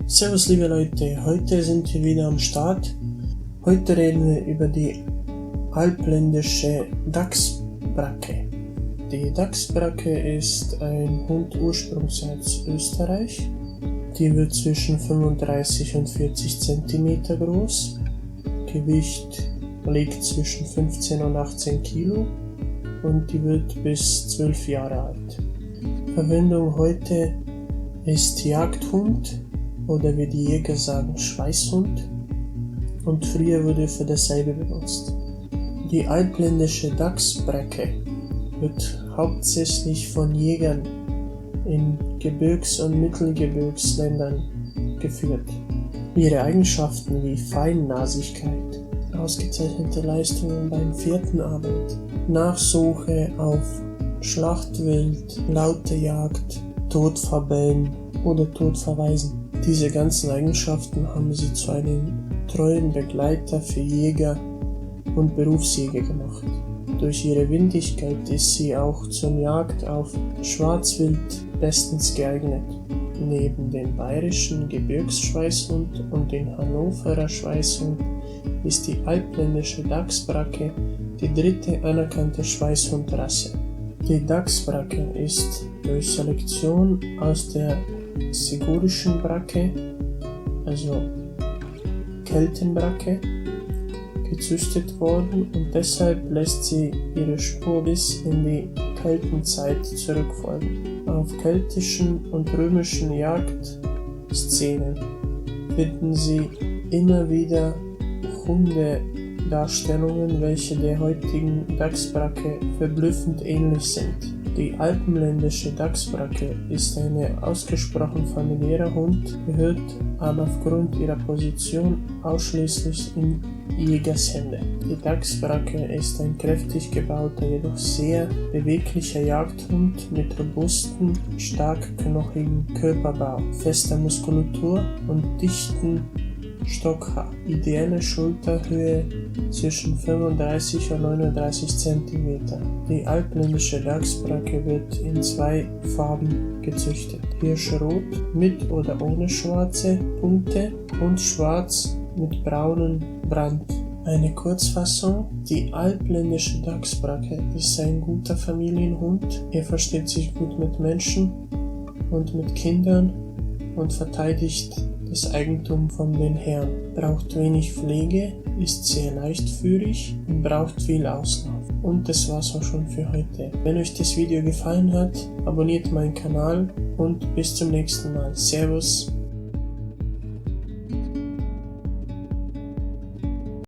Servus liebe Leute, heute sind wir wieder am Start. Heute reden wir über die alpländische Dachsbracke. Die Dachsbracke ist ein Hund ursprünglich aus Österreich. Die wird zwischen 35 und 40 cm groß. Gewicht liegt zwischen 15 und 18 Kilo und die wird bis 12 Jahre alt. Verwendung heute ist Jagdhund oder wie die Jäger sagen Schweißhund und früher wurde für dasselbe benutzt. Die alpländische Dachsbracke wird hauptsächlich von Jägern in Gebirgs- und Mittelgebirgsländern geführt. Ihre Eigenschaften wie Feinnasigkeit, ausgezeichnete Leistungen beim Fährtenarbeit, Nachsuche auf Schlachtwild, laute Jagd, Todverbellen oder Todverweisen. Diese ganzen Eigenschaften haben sie zu einem treuen Begleiter für Jäger und Berufsjäger gemacht. Durch ihre Windigkeit ist sie auch zum Jagd auf Schwarzwild bestens geeignet. Neben dem bayerischen Gebirgsschweißhund und dem Hannoverer Schweißhund ist die alpländische Dachsbracke die dritte anerkannte Schweißhundrasse. Die Dachsbracke ist durch Selektion aus der Sigurischen Bracke, also Keltenbracke, gezüchtet worden und deshalb lässt sie ihre Spur bis in die Keltenzeit zurückfolgen. Auf keltischen und römischen Jagdszenen finden Sie immer wieder Hundedarstellungen, welche der heutigen Dachsbracke verblüffend ähnlich sind. Die alpenländische Dachsbracke ist ein ausgesprochen familiärer Hund, gehört aber aufgrund ihrer Position ausschließlich in Jägershände. Die Dachsbracke ist ein kräftig gebauter, jedoch sehr beweglicher Jagdhund mit robustem, stark knochigen Körperbau, fester Muskulatur und dichten Stockhaar. Ideelle Schulterhöhe zwischen 35 und 39 cm. Die alpländische Dachsbracke wird in zwei Farben gezüchtet: Hirschrot mit oder ohne schwarze Punkte und schwarz mit braunem Brand. Eine Kurzfassung: Die alpländische Dachsbracke ist ein guter Familienhund. Er versteht sich gut mit Menschen und mit Kindern und verteidigt das Eigentum von den Herren, braucht wenig Pflege, ist sehr leichtführig und braucht viel Auslauf. Und das war's auch schon für heute. Wenn euch das Video gefallen hat, abonniert meinen Kanal und bis zum nächsten Mal. Servus!